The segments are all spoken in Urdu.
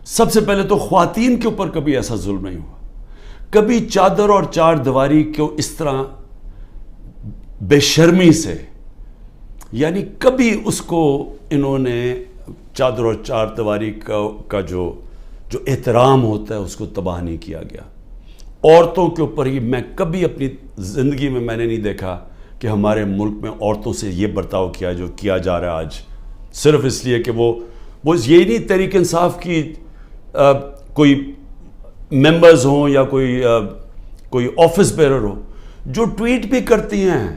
سب سے پہلے تو خواتین کے اوپر کبھی ایسا ظلم نہیں ہوا. کبھی چادر اور چار دیواری کو اس طرح بے شرمی سے، یعنی کبھی اس کو انہوں نے چادر اور چار دیواری کا جو احترام ہوتا ہے اس کو تباہ نہیں کیا گیا. عورتوں کے اوپر ہی میں کبھی اپنی زندگی میں نے نہیں دیکھا کہ ہمارے ملک میں عورتوں سے یہ برتاؤ کیا جو کیا جا رہا ہے آج، صرف اس لیے کہ وہ یہی نہیں تحریک انصاف کی کوئی ممبرز ہوں یا کوئی آفس بیرر ہو جو ٹویٹ بھی کرتی ہیں،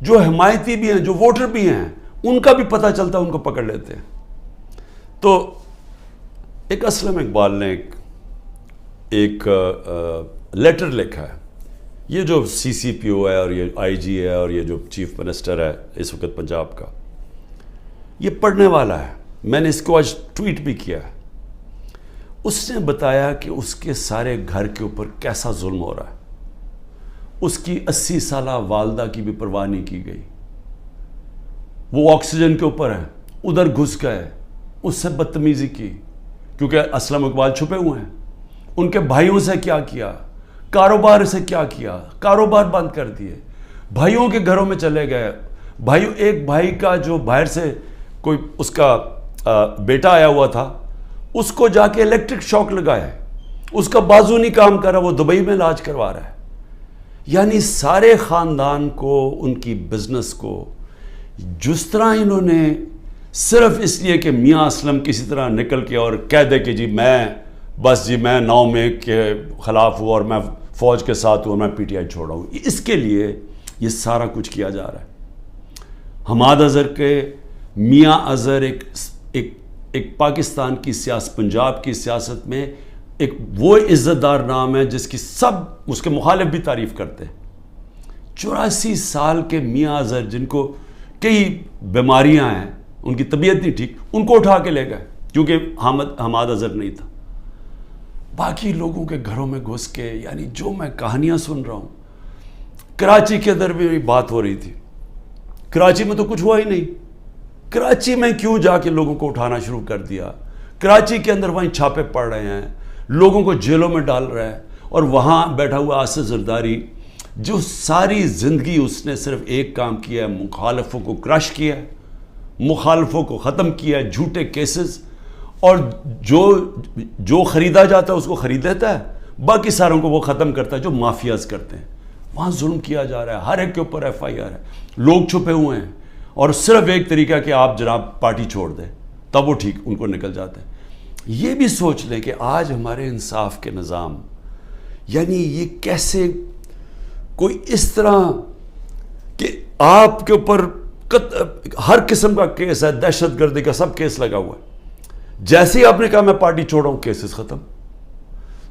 جو حمایتی بھی ہیں، جو ووٹر بھی ہیں، ان کا بھی پتہ چلتا ہے، ان کو پکڑ لیتے ہیں. تو ایک اسلم اقبال نے ایک لیٹر لکھا ہے. یہ جو سی سی پی او ہے اور یہ آئی جی ہے اور یہ جو چیف منسٹر ہے اس وقت پنجاب کا، یہ پڑھنے والا ہے. میں نے اس کو آج ٹویٹ بھی کیا ہے. اس نے بتایا کہ اس کے سارے گھر کے اوپر کیسا ظلم ہو رہا ہے. اس کی 80 سالہ والدہ کی بھی پرواہ نہیں کی گئی. وہ آکسیجن کے اوپر ہے، ادھر گھس گئے، اس سے بدتمیزی کی کیونکہ اسلم اقبال چھپے ہوئے ہیں. ان کے بھائیوں سے کیا کیا، کاروبار سے کیا کیا، کاروبار بند کر دیے، بھائیوں کے گھروں میں چلے گئے. ایک بھائی کا جو باہر سے کوئی اس کا بیٹا آیا ہوا تھا، اس کو جا کے الیکٹرک شاک لگایا ہے، اس کا بازو نہیں کام کر رہا، وہ دبئی میں علاج کروا رہا ہے. یعنی سارے خاندان کو، ان کی بزنس کو جس طرح انہوں نے صرف اس لیے کہ میاں اسلم کسی طرح نکل کے اور کہہ دے کہ جی میں 9 مئی کے خلاف ہوں اور میں فوج کے ساتھ ہوں اور میں پی ٹی آئی چھوڑا ہوں، اس کے لیے یہ سارا کچھ کیا جا رہا ہے. حماد اظہر کے میاں اظہر ایک پاکستان کی پنجاب کی سیاست میں ایک وہ عزت دار نام ہے جس کی سب اس کے مخالف بھی تعریف کرتے ہیں. 84 سال کے میاں اظہر جن کو کئی بیماریاں ہیں، ان کی طبیعت نہیں ٹھیک، ان کو اٹھا کے لے گئے کیونکہ حماد اظہر نہیں تھا. باقی لوگوں کے گھروں میں گھس کے، یعنی جو میں کہانیاں سن رہا ہوں. کراچی کے اندر بھی بات ہو رہی تھی، کراچی میں تو کچھ ہوا ہی نہیں. کراچی میں کیوں جا کے لوگوں کو اٹھانا شروع کر دیا؟ کراچی کے اندر وہیں چھاپے پڑ رہے ہیں، لوگوں کو جیلوں میں ڈال رہا ہے. اور وہاں بیٹھا ہوا آصف زرداری جو ساری زندگی اس نے صرف ایک کام کیا ہے، مخالفوں کو کرش کیا ہے، مخالفوں کو ختم کیا ہے، جھوٹے کیسز، اور جو خریدا جاتا ہے اس کو خرید لیتا ہے، باقی ساروں کو وہ ختم کرتا ہے جو مافیاز کرتے ہیں. وہاں ظلم کیا جا رہا ہے، ہر ایک کے اوپر ایف آئی آر ہے، لوگ چھپے ہوئے ہیں، اور صرف ایک طریقہ کہ آپ جناب پارٹی چھوڑ دیں تب وہ ٹھیک ان کو نکل جاتے ہیں. یہ بھی سوچ لیں کہ آج ہمارے انصاف کے نظام، یعنی یہ کیسے کوئی اس طرح کہ آپ کے اوپر ہر قسم کا کیس ہے، دہشت گردی کا سب کیس لگا ہوا ہے، جیسے ہی آپ نے کہا میں پارٹی چھوڑا ہوں کیسز ختم.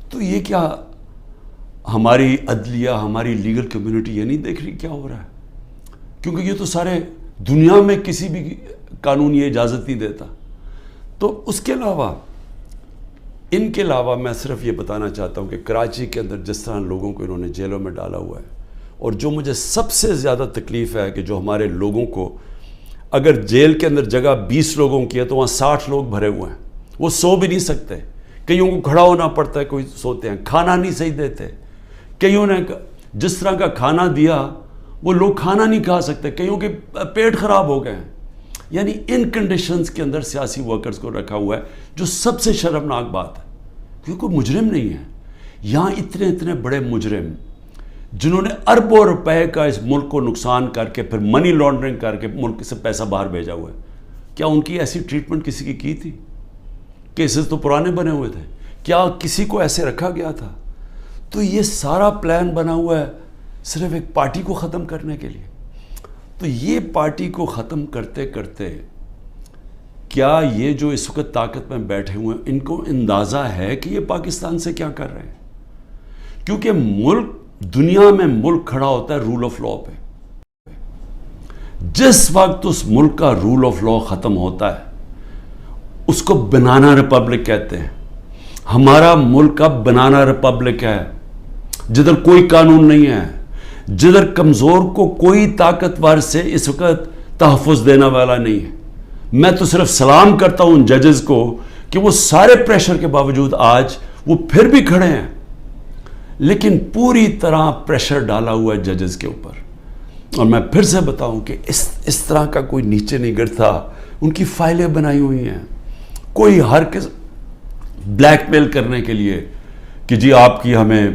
تو یہ کیا ہماری عدلیہ، ہماری لیگل کمیونٹی یہ نہیں دیکھ رہی کیا ہو رہا ہے؟ کیونکہ یہ تو سارے دنیا میں کسی بھی قانون یہ اجازت نہیں دیتا. تو اس کے علاوہ ان کے علاوہ میں صرف یہ بتانا چاہتا ہوں کہ کراچی کے اندر جس طرح لوگوں کو انہوں نے جیلوں میں ڈالا ہوا ہے، اور جو مجھے سب سے زیادہ تکلیف ہے کہ جو ہمارے لوگوں کو، اگر جیل کے اندر جگہ 20 لوگوں کی ہے تو وہاں 60 لوگ بھرے ہوئے ہیں، وہ سو بھی نہیں سکتے، کئیوں کو کھڑا ہونا پڑتا ہے، کوئی سوتے ہیں، کھانا نہیں صحیح دیتے، کئیوں نے جس طرح کا کھانا دیا وہ لوگ کھانا نہیں کھا سکتے، کئیوں کے پیٹ خراب ہو گئے ہیں. یعنی ان کنڈیشنز کے اندر سیاسی ورکرز کو رکھا ہوا ہے، جو سب سے شرمناک بات ہے کیونکہ کوئی مجرم نہیں ہے. یہاں اتنے بڑے مجرم جنہوں نے اربوں روپے کا اس ملک کو نقصان کر کے پھر منی لانڈرنگ کر کے ملک سے پیسہ باہر بھیجا ہوا ہے، کیا ان کی ایسی ٹریٹمنٹ کسی کی تھی؟ کیسز تو پرانے بنے ہوئے تھے، کیا کسی کو ایسے رکھا گیا تھا؟ تو یہ سارا پلان بنا ہوا ہے صرف ایک پارٹی کو ختم کرنے کے لیے. تو یہ پارٹی کو ختم کرتے کرتے کیا یہ جو اس وقت طاقت میں بیٹھے ہوئے ہیں ان کو اندازہ ہے کہ یہ پاکستان سے کیا کر رہے ہیں؟ کیونکہ ملک، دنیا میں ملک کھڑا ہوتا ہے رول آف لا پہ. جس وقت اس ملک کا رول آف لا ختم ہوتا ہے اس کو بنانا ریپبلک کہتے ہیں. ہمارا ملک اب بنانا ریپبلک ہے، جدھر کوئی قانون نہیں ہے، جدھر کمزور کو کوئی طاقتور سے اس وقت تحفظ دینے والا نہیں ہے. میں تو صرف سلام کرتا ہوں ان ججز کو کہ وہ سارے پریشر کے باوجود آج وہ پھر بھی کھڑے ہیں، لیکن پوری طرح پریشر ڈالا ہوا ہے ججز کے اوپر. اور میں پھر سے بتاؤں کہ اس طرح کا کوئی نیچے نہیں گرتا. ان کی فائلیں بنائی ہوئی ہیں، کوئی ہر کس بلیک میل کرنے کے لیے کہ جی آپ کی ہمیں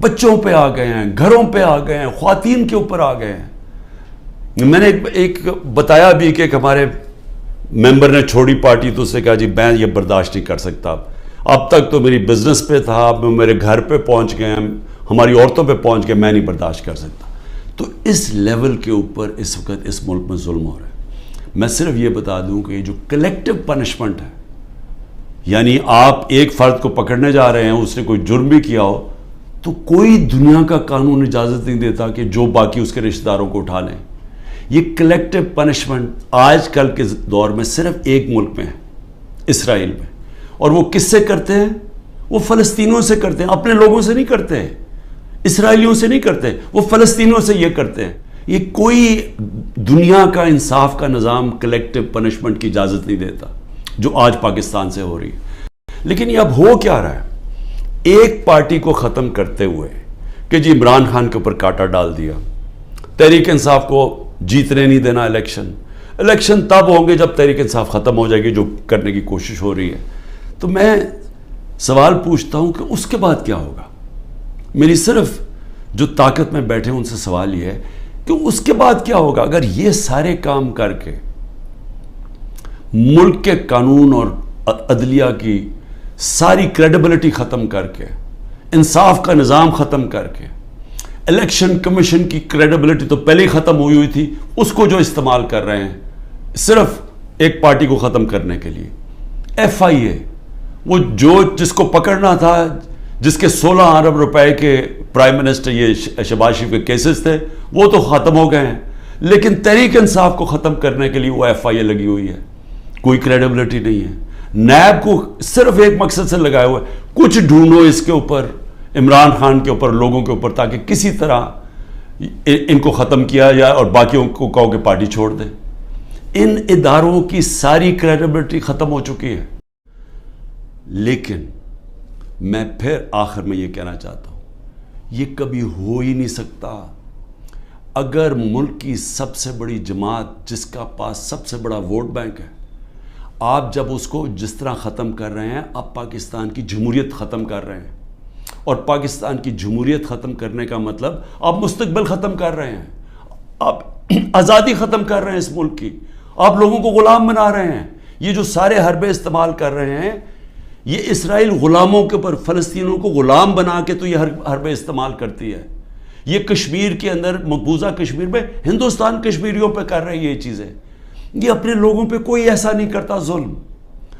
بچوں پہ آ گئے ہیں، گھروں پہ آ گئے ہیں، خواتین کے اوپر آ گئے ہیں. میں نے ایک بتایا بھی کہ ایک ہمارے ممبر نے چھوڑی پارٹی تو اس سے کہا جی میں یہ برداشت نہیں کر سکتا، اب تک تو میری بزنس پہ تھا، اب میرے گھر پہ پہنچ گئے ہیں، ہماری عورتوں پہ پہنچ گئے، میں نہیں برداشت کر سکتا. تو اس لیول کے اوپر اس وقت اس ملک میں ظلم ہو رہا ہے. میں صرف یہ بتا دوں کہ یہ جو کلیکٹو پنشمنٹ ہے، یعنی آپ ایک فرد کو پکڑنے جا رہے ہیں، اس نے کوئی جرم بھی کیا ہو تو کوئی دنیا کا قانون اجازت نہیں دیتا کہ جو باقی اس کے رشتہ داروں کو اٹھا لیں. یہ کلیکٹو پنشمنٹ آج کل کے دور میں صرف ایک ملک میں ہے، اسرائیل میں. اور وہ کس سے کرتے ہیں؟ وہ فلسطینیوں سے کرتے ہیں، اپنے لوگوں سے نہیں کرتے ہیں، اسرائیلیوں سے نہیں کرتے، وہ فلسطینیوں سے یہ کرتے ہیں. یہ کوئی دنیا کا انصاف کا نظام کلیکٹو پنشمنٹ کی اجازت نہیں دیتا جو آج پاکستان سے ہو رہی ہے. لیکن یہ اب ہو کیا رہا ہے؟ ایک پارٹی کو ختم کرتے ہوئے کہ جی عمران خان کے اوپر کانٹا ڈال دیا، تحریک انصاف کو جیتنے نہیں دینا الیکشن تب ہوں گے جب تحریک انصاف ختم ہو جائے گی، جو کرنے کی کوشش ہو رہی ہے. تو میں سوال پوچھتا ہوں کہ اس کے بعد کیا ہوگا؟ میری صرف جو طاقت میں بیٹھے ان سے سوال یہ ہے کہ اس کے بعد کیا ہوگا اگر یہ سارے کام کر کے ملک کے قانون اور عدلیہ کی ساری کریڈیبلٹی ختم کر کے، انصاف کا نظام ختم کر کے، الیکشن کمیشن کی کریڈیبلٹی تو پہلے ہی ختم ہوئی تھی، اس کو جو استعمال کر رہے ہیں صرف ایک پارٹی کو ختم کرنے کے لیے. ایف آئی اے، وہ جس کو پکڑنا تھا، جس کے 16 ارب روپے کے پرائم منسٹر یہ شہباز شریف کے کیسز تھے، وہ تو ختم ہو گئے ہیں، لیکن تحریک انصاف کو ختم کرنے کے لیے وہ ایف آئی اے لگی ہوئی ہے. کوئی کریڈیبلٹی نہیں ہے. نیب کو صرف ایک مقصد سے لگایا ہوا ہے، کچھ ڈھونڈو اس کے اوپر، عمران خان کے اوپر، لوگوں کے اوپر، تاکہ کسی طرح ان کو ختم کیا جائے اور باقیوں کو کہو کہ پارٹی چھوڑ دیں. ان اداروں کی ساری کریڈیبلٹی ختم ہو چکی ہے. لیکن میں پھر آخر میں یہ کہنا چاہتا ہوں، یہ کبھی ہو ہی نہیں سکتا. اگر ملک کی سب سے بڑی جماعت جس کا پاس سب سے بڑا ووٹ بینک ہے، آپ جب اس کو جس طرح ختم کر رہے ہیں، آپ پاکستان کی جمہوریت ختم کر رہے ہیں. اور پاکستان کی جمہوریت ختم کرنے کا مطلب آپ مستقبل ختم کر رہے ہیں، آپ آزادی ختم کر رہے ہیں اس ملک کی، آپ لوگوں کو غلام بنا رہے ہیں. یہ جو سارے حربے استعمال کر رہے ہیں، یہ اسرائیل غلاموں کے اوپر، فلسطینیوں کو غلام بنا کے تو یہ حربے استعمال کرتی ہے. یہ کشمیر کے اندر، مقبوضہ کشمیر میں ہندوستان کشمیریوں پہ کر رہے ہیں یہ چیزیں. یہ اپنے لوگوں پہ کوئی ایسا نہیں کرتا ظلم.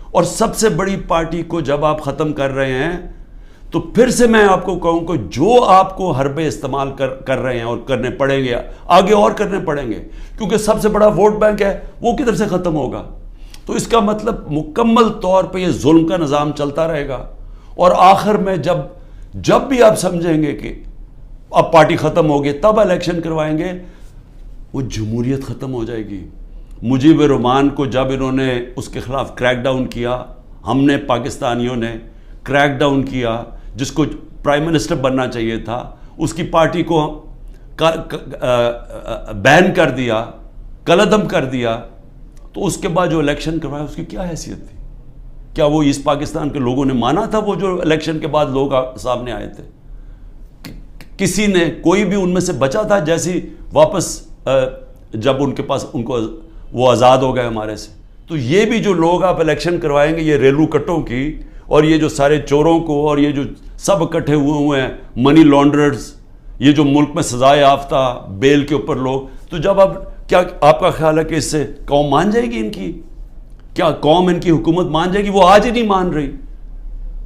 اور سب سے بڑی پارٹی کو جب آپ ختم کر رہے ہیں تو پھر سے میں آپ کو کہوں کہ جو آپ کو حربے استعمال کر رہے ہیں اور کرنے پڑیں گے، آگے اور کرنے پڑیں گے، کیونکہ سب سے بڑا ووٹ بینک ہے، وہ کدھر سے ختم ہوگا؟ تو اس کا مطلب مکمل طور پہ یہ ظلم کا نظام چلتا رہے گا. اور آخر میں جب بھی آپ سمجھیں گے کہ اب پارٹی ختم ہوگی، تب الیکشن کروائیں گے، وہ جمہوریت ختم ہو جائے گی. مجیب الرحمان کو جب انہوں نے اس کے خلاف کریک ڈاؤن کیا، ہم نے پاکستانیوں نے کریک ڈاؤن کیا، جس کو پرائم منسٹر بننا چاہیے تھا، اس کی پارٹی کو بین کر دیا، کالعدم کر دیا، تو اس کے بعد جو الیکشن کروایا اس کی کیا حیثیت تھی؟ کیا وہ اس پاکستان کے لوگوں نے مانا تھا وہ جو الیکشن کے بعد لوگ سامنے آئے تھے؟ کسی نے، کوئی بھی ان میں سے بچا تھا جیسی واپس جب ان کے پاس ان کو وہ آزاد ہو گئے ہمارے سے؟ تو یہ بھی جو لوگ آپ الیکشن کروائیں گے، یہ ریلو کٹوں کی، اور یہ جو سارے چوروں کو، اور یہ جو سب اکٹھے ہوئے ہیں منی لانڈررز، یہ جو ملک میں سزائے یافتہ بیل کے اوپر لوگ، تو جب اب کیا آپ کا خیال ہے کہ اس سے قوم مان جائے گی؟ ان کی کیا قوم ان کی حکومت مان جائے گی؟ وہ آج ہی نہیں مان رہی.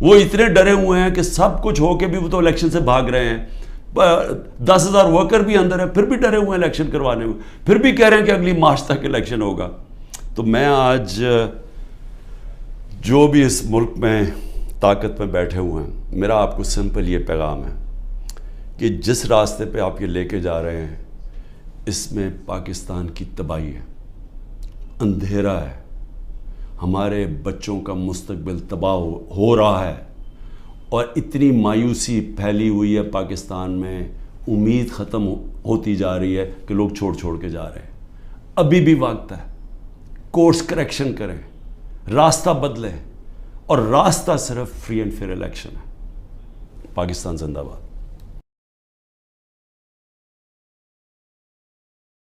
وہ اتنے ڈرے ہوئے ہیں کہ سب کچھ ہو کے بھی وہ تو الیکشن سے بھاگ رہے ہیں. 10,000 ورکر بھی اندر ہیں، پھر بھی ڈرے ہوئے ہیں الیکشن کروانے میں، پھر بھی کہہ رہے ہیں کہ اگلی مارچ تک الیکشن ہوگا. تو میں آج جو بھی اس ملک میں طاقت میں بیٹھے ہوئے ہیں، میرا آپ کو سمپل یہ پیغام ہے کہ جس راستے پہ آپ یہ لے کے جا رہے ہیں، اس میں پاکستان کی تباہی ہے، اندھیرا ہے. ہمارے بچوں کا مستقبل تباہ ہو رہا ہے اور اتنی مایوسی پھیلی ہوئی ہے پاکستان میں، امید ختم ہوتی جا رہی ہے کہ لوگ چھوڑ کے جا رہے ہیں۔ ابھی بھی وقت ہے، کورس کریکشن کریں، راستہ بدلیں، اور راستہ صرف فری اینڈ فیئر الیکشن ہے۔ پاکستان زندہ باد۔